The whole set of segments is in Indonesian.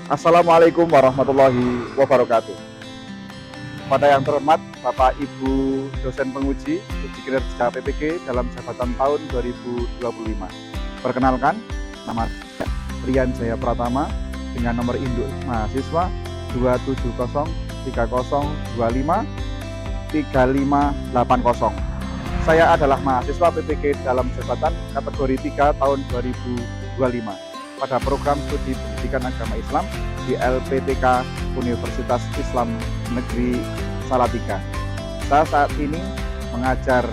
Assalamualaikum warahmatullahi wabarakatuh. Pada yang terhormat Bapak Ibu dosen penguji uji kinerja PPG dalam jabatan tahun 2025. Perkenalkan, nama saya Rian Jaya Pratama dengan nomor induk mahasiswa 27030253580. Saya adalah mahasiswa PPG dalam jabatan kategori 3 tahun 2025 pada program studi pendidikan agama Islam di LPTK Universitas Islam Negeri Salatiga. Saya saat ini mengajar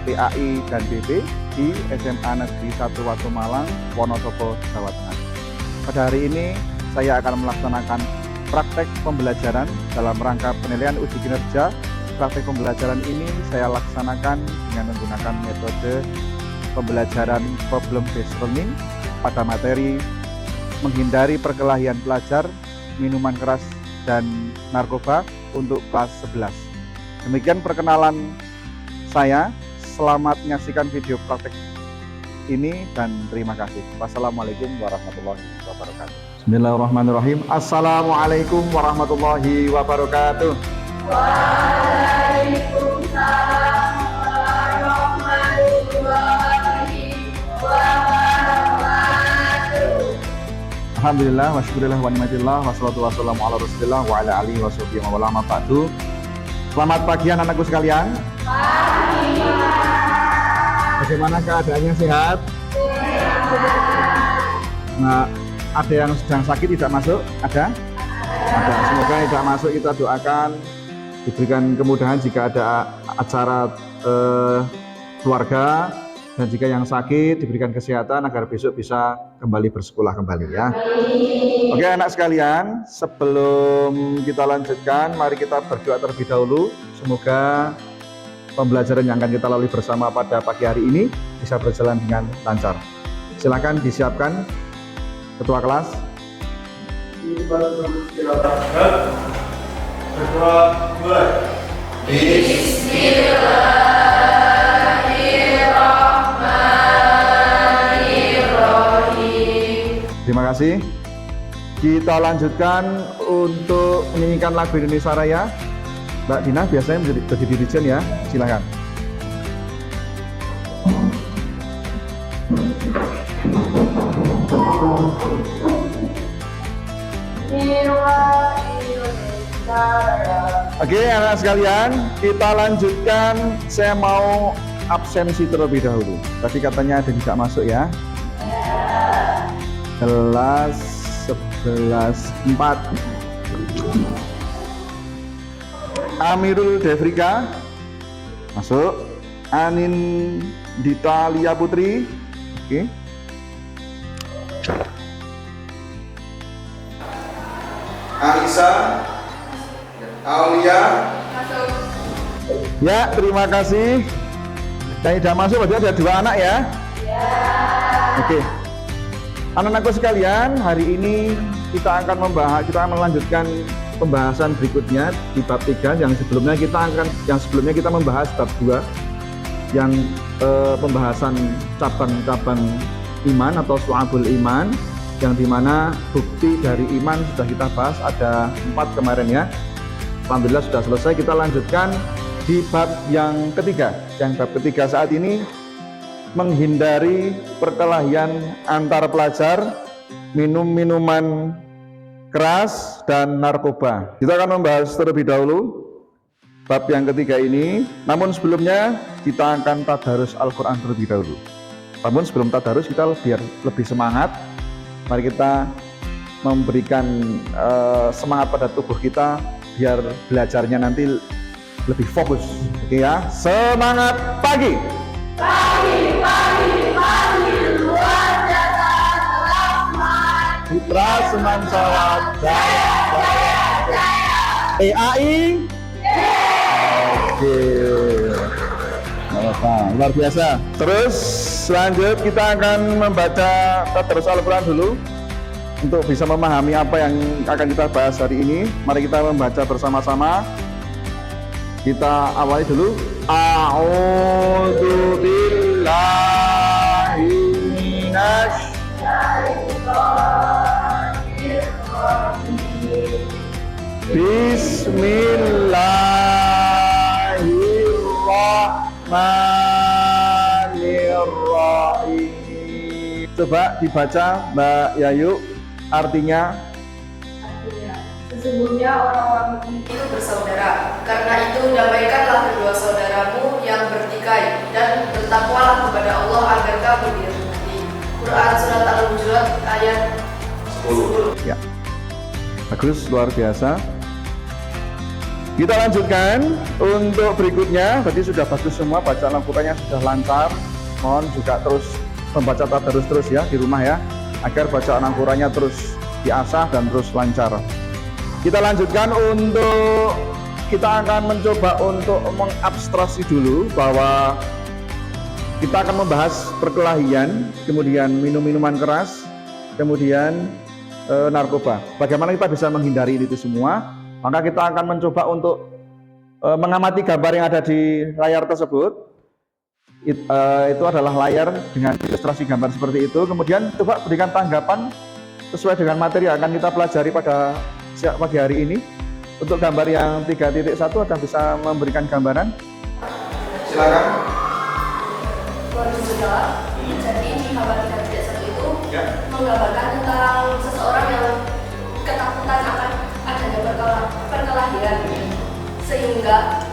PAI dan BB di SMA Negeri 1 Watu Malang, Wonosobo, Jawa Tengah. Pada hari ini saya akan melaksanakan praktek pembelajaran dalam rangka penilaian uji kinerja. Praktek pembelajaran ini saya laksanakan dengan menggunakan metode pembelajaran problem based learning pada materi menghindari perkelahian pelajar, minuman keras, dan narkoba untuk kelas 11. Demikian perkenalan saya. Selamat menyaksikan video praktek ini dan terima kasih. Wassalamualaikum warahmatullahi wabarakatuh. Bismillahirrahmanirrahim. Assalamualaikum warahmatullahi wabarakatuh. Waalaikumsalam warahmatullahi wabarakatuh. Alhamdulillah wa syukurillah wa ni'matillah wa salatu wassalamu ala rasulillah wa ala alihi wa sahbihi wa wala ma'ba'du. Selamat pagi anak-anakku sekalian. Pagi. Bagaimana keadaannya, sehat? Nah, ada yang sedang sakit tidak masuk? Ada? Ada. Semoga tidak masuk kita doakan diberikan kemudahan jika ada acara keluarga, dan jika yang sakit diberikan kesehatan agar besok bisa kembali bersekolah kembali ya. Oke anak sekalian, sebelum kita lanjutkan mari kita berdoa terlebih dahulu. Semoga pembelajaran yang akan kita lalui bersama pada pagi hari ini bisa berjalan dengan lancar. Silakan disiapkan ketua kelas. Bismillahirrahmanirrahim. Terima kasih. Kita lanjutkan untuk menyanyikan lagu Indonesia Raya. Mbak Dina biasanya menjadi dirijen ya, silakan. Oke anak sekalian, kita lanjutkan. Saya mau absensi terlebih dahulu. Tadi katanya ada tidak masuk ya. Kelas 11-4. Amirul Devrika masuk. Anin Dita Lia Putri. Oke. Anissa Aulia masuk. Ya, terima kasih. Yang tidak masuk berarti ada 2 anak ya. Ya. Oke. Anak-anakku sekalian, hari ini kita akan melanjutkan pembahasan berikutnya di bab 3. Yang sebelumnya kita membahas bab 2 yang pembahasan cabang-cabang iman atau syu'abul iman, yang dimana bukti dari iman sudah kita bahas ada 4 kemarin ya. Alhamdulillah sudah selesai. Kita lanjutkan di bab yang ketiga. Yang bab ketiga saat ini menghindari perkelahian antar pelajar, minum minuman keras, dan narkoba. Kita akan membahas terlebih dahulu bab yang ketiga ini. Namun sebelumnya kita akan tadarus Al-Quran terlebih dahulu. Namun sebelum tadarus kita biar lebih semangat, mari kita memberikan semangat pada tubuh kita biar belajarnya nanti lebih fokus. Oke ya, semangat pagi. Pagi luar biasa rahmat. Putra Seman Salawat Jaya. PAI. Oke. Luar biasa. Terus lanjut kita akan membaca tadarus Al-Quran dulu untuk bisa memahami apa yang akan kita bahas hari ini. Mari kita membaca bersama-sama. Kita awali dulu. A'udzu billahi minasy syaitonir rajim. Bismillahirrahmanirrahim. Coba dibaca Mbak Yayu, artinya. Artinya, sesungguhnya orang-orang mukmin itu bersaudara. Karena itu damaikanlah kedua saudaramu yang bertikai dan bertakwalah kepada Allah agar kamu dirahmati. Quran Surat Al-Hujurat ayat 10. Ya, bagus, luar biasa. Kita lanjutkan untuk berikutnya. Tadi sudah bagus semua, bacaan Al-Qur'annya sudah lancar. Mohon juga terus membaca tadarus terus ya di rumah ya, agar bacaan Al-Qur'annya terus diasah dan terus lancar. Kita lanjutkan untuk kita akan mencoba untuk mengabstraksi dulu bahwa kita akan membahas perkelahian, kemudian minum-minuman keras, kemudian narkoba. Bagaimana kita bisa menghindari itu semua? Maka kita akan mencoba untuk mengamati gambar yang ada di layar tersebut. Itu adalah layar dengan ilustrasi gambar seperti itu. Kemudian coba berikan tanggapan sesuai dengan materi yang akan kita pelajari pada pagi hari ini. Untuk gambar yang 3.1 akan bisa memberikan gambaran. Silakan. Jadi di gambar 3.1 itu menggambarkan tentang seseorang yang ketakutan akan adanya perkelahian, sehingga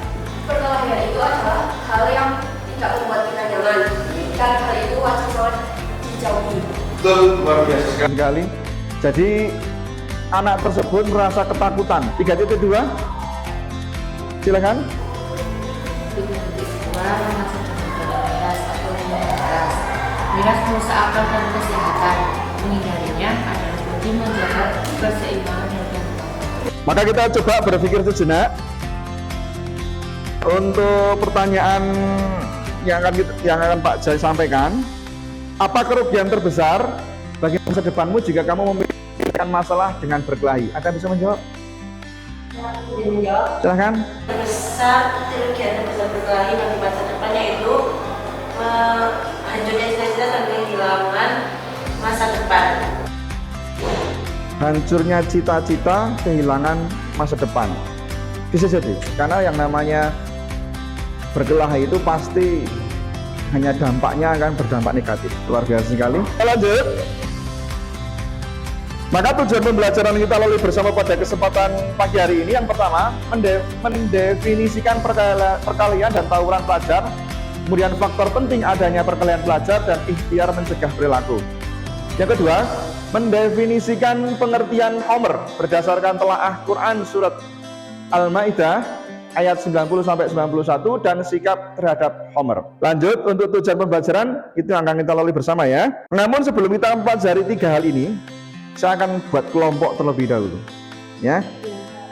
perkelahian itu adalah hal yang tidak membuat kita nyaman dan hal itu wajib banget dijauhi. Betul, luar biasa sekali. Jadi anak tersebut merasa ketakutan. 3.2, silakan. 3.2 memasak miras atau minum keras. Miras merusak akal dan kesehatan. Menghindarinya adalah kunci menjaga keseimbangan dan Maka kita coba berpikir sejenak untuk pertanyaan yang akan Pak Jai sampaikan. Apa kerugian terbesar bagi masa depanmu jika kamu memikirkan masalah dengan berkelahi? Ada bisa menjawab? Silahkan. besar kerugian terbesar berkelahi bagi masa depannya itu hancurnya cita-cita dan kehilangan masa depan. Hancurnya cita-cita, kehilangan masa depan. Bisa jadi, karena yang namanya berkelahi itu pasti hanya dampaknya akan berdampak negatif. Luar biasa sekali. Kita lanjut. Maka tujuan pembelajaran kita lalui bersama pada kesempatan pagi hari ini, yang pertama mendefinisikan perkelahian dan tawuran pelajar, kemudian faktor penting adanya perkelahian pelajar dan ikhtiar mencegah perilaku. Yang kedua, mendefinisikan pengertian Homer berdasarkan telaah Quran Surat Al-Ma'idah ayat 90-91 dan sikap terhadap Homer. Lanjut, untuk tujuan pembelajaran itu yang akan kita lalui bersama ya. Namun sebelum kita mempelajari 3 hal ini, saya akan buat kelompok terlebih dahulu ya.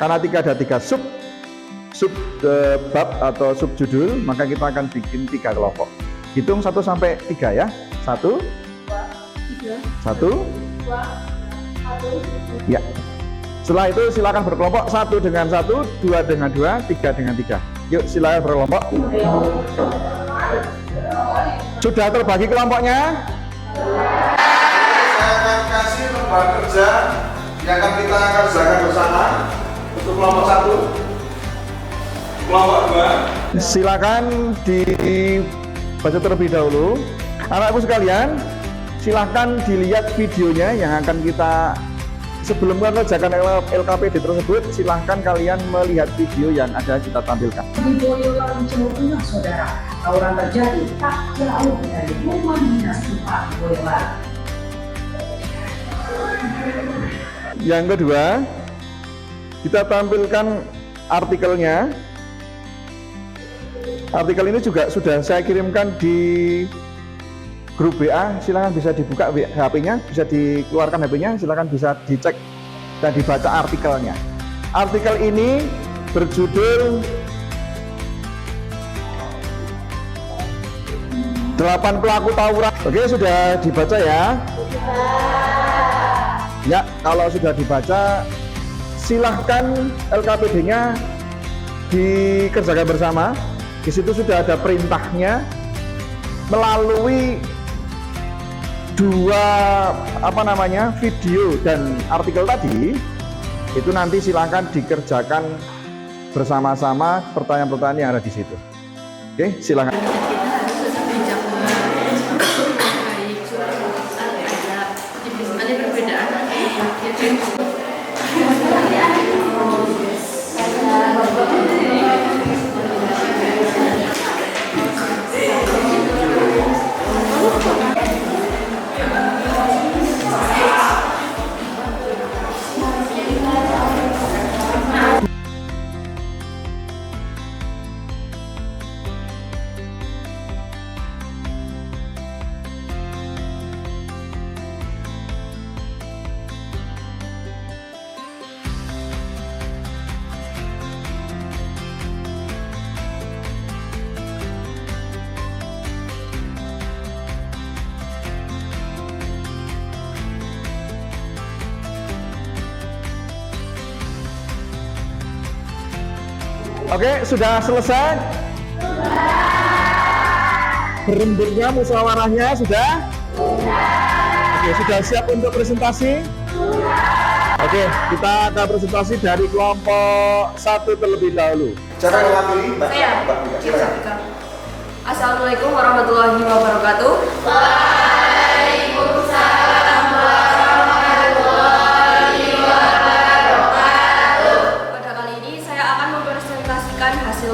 Karena ada 3 sub bab atau sub judul, maka kita akan bikin 3 kelompok. Hitung 1 sampai 3 ya. 1 ya. Setelah itu silakan berkelompok, 1 dengan 1, 2 dengan 2, 3 dengan 3. Yuk silakan berkelompok. Sudah terbagi kelompoknya? Saya akan kasih lembar kerja yang akan kita kerjakan bersama. Untuk kelompok 1, kelompok 2. Silakan dibaca terlebih dahulu. Anak-anakku sekalian, silahkan dilihat videonya yang akan kita sebelum mengerjakan LKPD tersebut. Silahkan kalian melihat video yang ada kita tampilkan. Di Boyolali, Jawa Tengah, saudara, tawuran terjadi tak jauh dari rumah dinas Bupati Boyolali. Yang kedua, kita tampilkan artikelnya. Artikel ini juga sudah saya kirimkan di grup WA, silakan bisa dibuka HP-nya, bisa dikeluarkan HP-nya, silakan bisa dicek dan dibaca artikelnya. Artikel ini berjudul 8 pelaku tawuran. Oke, sudah dibaca ya? Ya, kalau sudah dibaca, silahkan LKPD-nya dikerjakan bersama. Di situ sudah ada perintahnya melalui 2 video dan artikel tadi. Itu nanti silakan dikerjakan bersama-sama pertanyaan-pertanyaan yang ada di situ. Oke, silakan. Oke, sudah selesai? Berembuknya musyawarahnya sudah? Oke, sudah siap untuk presentasi? Oke, kita akan presentasi dari kelompok 1 terlebih dahulu. Siapa yang mewakili? Saya. Mbak, silakan. Assalamualaikum warahmatullahi wabarakatuh. Pada kali ini saya akan mempresentasikan hasil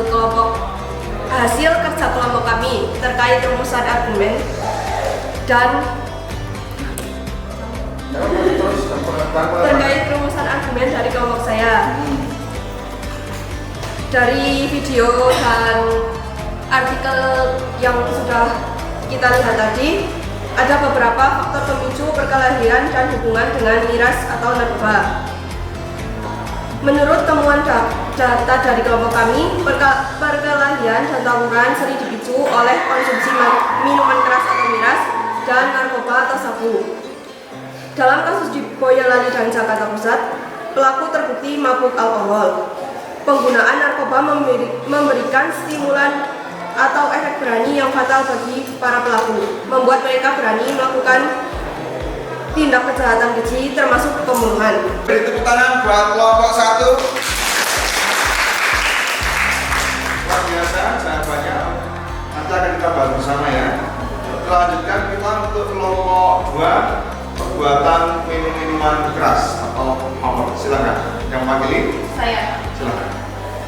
kerja kelompok kami terkait rumusan argumen dan dari kelompok saya. Dari video dan artikel yang sudah kita lihat tadi, ada beberapa faktor pemicu perkelahian dan hubungan dengan miras atau narkoba. Menurut temuan data dari kelompok kami, perkelahian dan tawuran sering dipicu oleh konsumsi minuman keras atau miras dan narkoba atau sabu. Dalam kasus di Boyolali dan Jakarta Pusat, pelaku terbukti mabuk alkohol. Penggunaan narkoba memberikan stimulan atau efek berani yang fatal bagi para pelaku, membuat mereka berani melakukan tindak kejahatan keji termasuk pembunuhan. Beri tepuk tangan buat kelompok 1. Luar biasa, jawabannya nanti akan kita bahas bersama ya. Selanjutnya kita untuk kelompok 2, perbuatan minuman keras atau homer. Silakan. Yang mewakili? Saya. Silakan.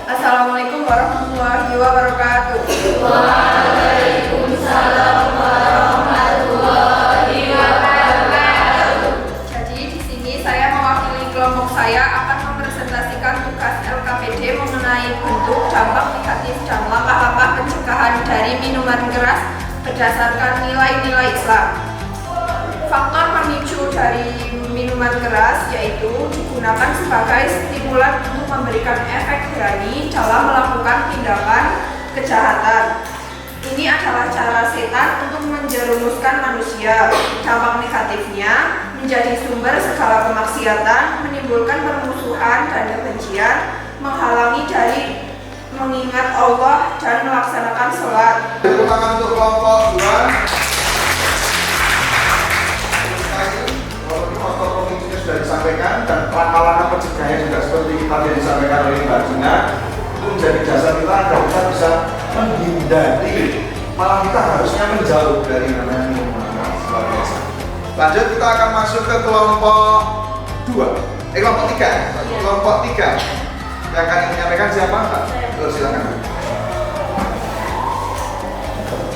Assalamualaikum warahmatullahi wabarakatuh. Waalaikumsalam warahmatullahi wabarakatuh. Jadi di sini saya mewakili kelompok saya akan mempresentasikan tugas LKPD mengenai bentuk, dampak negatif dan langkah-langkah pencegahan dari minuman keras berdasarkan nilai-nilai Islam. Faktor pemicu dari minuman keras yaitu digunakan sebagai stimulan untuk memberikan efek berani dalam melakukan tindakan kejahatan. Ini adalah cara setan untuk menjerumuskan manusia. Dampak negatifnya menjadi sumber segala kemaksiatan, menimbulkan permusuhan dan kebencian, menghalangi dari mengingat Allah dan melaksanakan sholat. Tepuk tangan untuk kelompok 2. Faktor pemicunya sudah disampaikan dan langkah-langkah pencegahannya juga seperti tadi disampaikan oleh Mbak Gina, itu menjadi dasar kita agar kita bisa menghindari, malah kita harusnya menjauh dari namanya minuman keras. Luar biasa. Lanjut kita akan masuk ke kelompok 2, kelompok 3. Kelompok 3 yang akan menyampaikan siapa? Mbak? Silakan.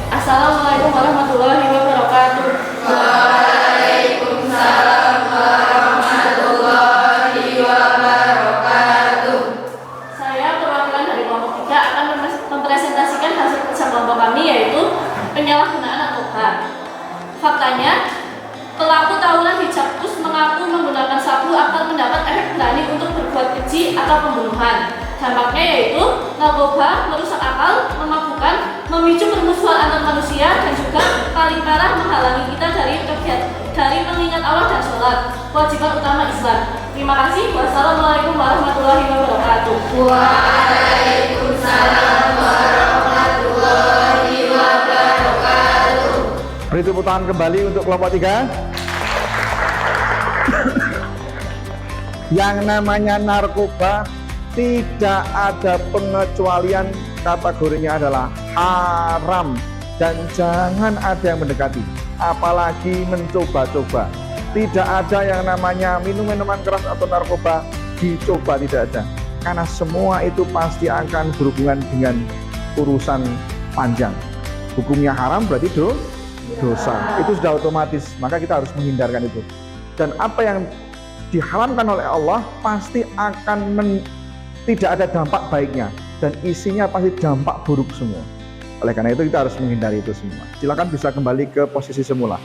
Assalamualaikum warahmatullahi wabarakatuh. Waalaikumsalam warahmatullahi wabarakatuh. Saya perwakilan dari kelompok 3 akan mempresentasikan hasil kerja kelompok kami, yaitu penyalahgunaan narkoba. Faktanya, pelaku tawuran di Jakpus mengaku menggunakan sabu akan mendapat efek berani untuk berbuat keji atau pembunuhan. Dampaknya yaitu narkoba merusak akal, memabukkan, memicu permusuhan antar manusia, dan juga paling parah menghalangi kita dari mengingat Allah dan sholat, kewajiban utama Islam. Terima kasih. Wassalamualaikum warahmatullahi wabarakatuh. Waalaikumsalam warahmatullahi wabarakatuh. Beri tepuk tangan kembali untuk kelompok 3. Yang namanya narkoba tidak ada pengecualian, kategorinya adalah haram dan jangan ada yang mendekati, apalagi mencoba-coba. Tidak ada yang namanya minuman keras atau narkoba dicoba, tidak ada, karena semua itu pasti akan berhubungan dengan urusan panjang. Hukumnya haram berarti dosa, itu sudah otomatis, maka kita harus menghindarkan itu. Dan apa yang diharamkan oleh Allah pasti akan tidak ada dampak baiknya dan isinya pasti dampak buruk semua. Oleh karena itu kita harus menghindari itu semua. Silakan bisa kembali ke posisi semula.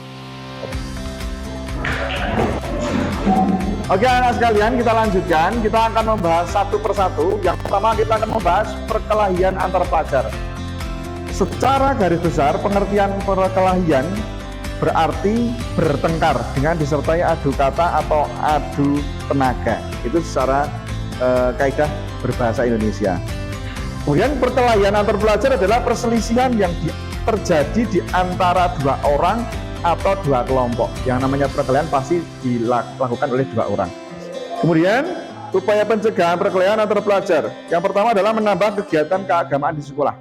Oke anak sekalian, kita lanjutkan. Kita akan membahas satu persatu. Yang pertama kita akan membahas perkelahian antar pelajar. Secara garis besar pengertian perkelahian berarti bertengkar dengan disertai adu kata atau adu tenaga. Itu secara kaidah berbahasa Indonesia. Kemudian perkelahian antar pelajar adalah perselisihan yang terjadi di antara dua orang atau dua kelompok. Yang namanya perkelahian pasti dilakukan oleh dua orang. Kemudian upaya pencegahan perkelahian antar pelajar. Yang pertama adalah menambah kegiatan keagamaan di sekolah.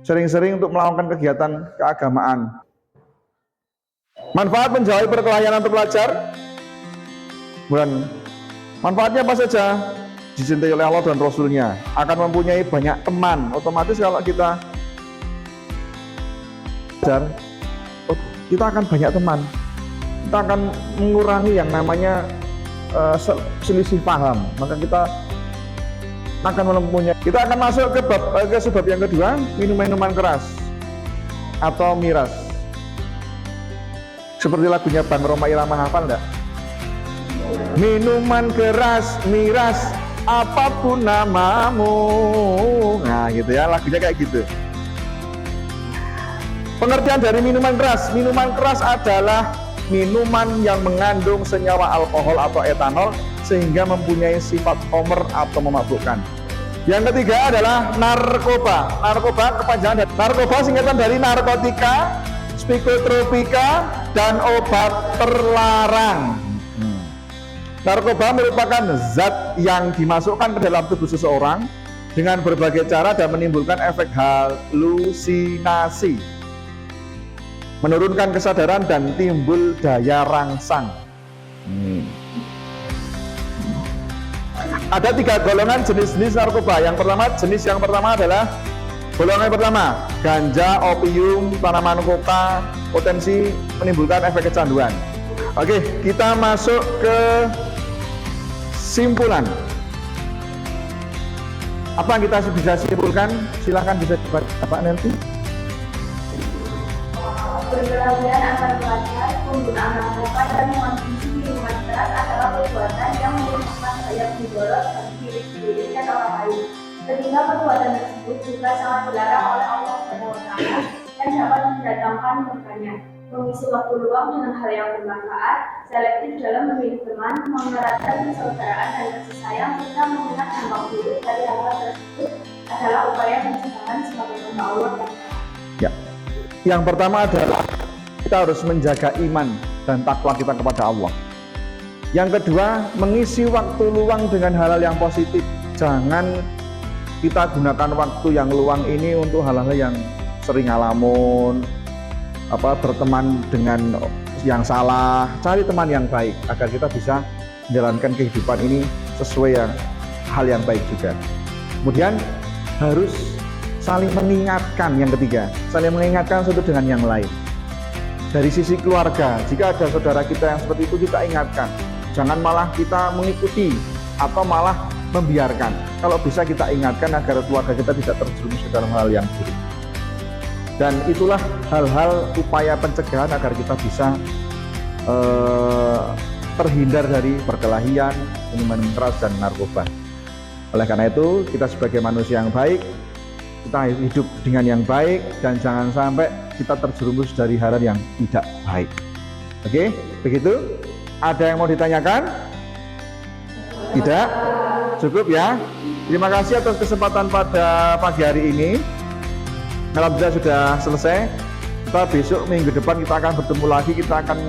Sering-sering untuk melakukan kegiatan keagamaan. Manfaat menjauhi perkelahian antar pelajar. Dan manfaatnya apa saja? Dicintai oleh Allah dan Rasulnya, akan mempunyai banyak teman. Otomatis kalau kita belajar, kita akan banyak teman. Kita akan mengurangi yang namanya selisih paham. Maka kita akan mempunyai. Kita akan masuk ke sebab yang kedua, minuman keras atau miras. Seperti lagunya Bang Roma Irama, hafal enggak? Minuman keras, miras, apapun namamu. Nah gitu ya, lagunya kayak gitu. Pengertian dari minuman keras. Minuman keras adalah minuman yang mengandung senyawa alkohol atau etanol sehingga mempunyai sifat homer atau memabukkan. Yang ketiga adalah narkoba. Narkoba kepanjangan dari narkoba, singkatan dari narkotika, psikotropika, dan obat terlarang. Narkoba merupakan zat yang dimasukkan ke dalam tubuh seseorang dengan berbagai cara dan menimbulkan efek halusinasi, menurunkan kesadaran dan timbul daya rangsang. Ada 3 golongan jenis-jenis narkoba. Jenis yang pertama adalah golongan pertama, ganja, opium, tanaman koka, potensi menimbulkan efek kecanduan. Oke, kita masuk ke simpulan. Apa yang kita bisa simpulkan? Silahkan bisa dibaca Pak Nelti. Perkelahian antar pelajar, penggunaan narkoba dan mengonsumsi minuman keras adalah perbuatan yang merupakan bahaya mudarat bagi diri sendiri dan orang lain. Ketika perbuatan tersebut juga sangat dilarang oleh Allah SWT dan dapat mendatangkan murkanya. Mengisi waktu luang dengan hal yang bermanfaat, selektif dalam memilih teman, mengeratkan persaudaraan dan kasih sayang, serta mengingat dampak buruk dari hal tersebut adalah upaya pencegahan sebagai hamba Allah. Ya, yang pertama adalah kita harus menjaga iman dan takwa kita kepada Allah. Yang kedua, mengisi waktu luang dengan hal-hal yang positif. Jangan kita gunakan waktu yang luang ini untuk hal-hal yang sering ngalamun, berteman dengan yang salah. Cari teman yang baik agar kita bisa menjalankan kehidupan ini sesuai hal yang baik juga. Kemudian harus saling mengingatkan. Yang ketiga, saling mengingatkan satu dengan yang lain. Dari sisi keluarga, jika ada saudara kita yang seperti itu, kita ingatkan. Jangan malah kita mengikuti atau malah membiarkan. Kalau bisa kita ingatkan agar keluarga kita tidak terjerumus ke dalam hal yang buruk. Dan itulah hal-hal upaya pencegahan agar kita bisa terhindar dari perkelahian, minuman keras, dan narkoba. Oleh karena itu, kita sebagai manusia yang baik, kita hidup dengan yang baik, dan jangan sampai kita terjerumus dari hal yang tidak baik. Oke, begitu? Ada yang mau ditanyakan? Tidak? Cukup ya? Terima kasih atas kesempatan pada pagi hari ini. Alhamdulillah sudah selesai. Kita besok minggu depan kita akan bertemu lagi. Kita akan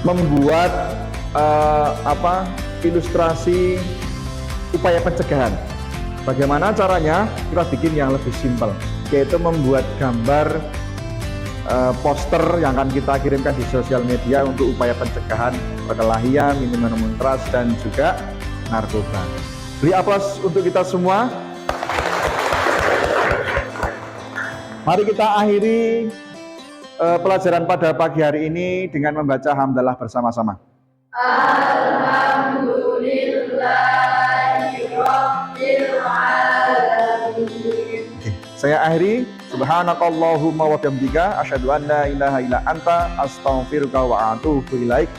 membuat ilustrasi upaya pencegahan. Bagaimana caranya? Kita bikin yang lebih simpel, yaitu membuat gambar poster yang akan kita kirimkan di sosial media untuk upaya pencegahan perkelahian, minuman keras, dan juga narkoba. Beri aplaus untuk kita semua. Mari kita akhiri pelajaran pada pagi hari ini dengan membaca hamdalah bersama-sama. Alhamdulillahirabbil alamin. Saya akhiri. Subhanakallahumma wa bihamdika asyhadu an la ilaha illa anta astaghfiruka wa atubu ilaik.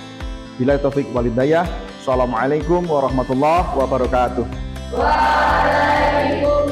Billahi taufik wal hidayah. Assalamualaikum warahmatullahi wabarakatuh. Waalaikumsalam.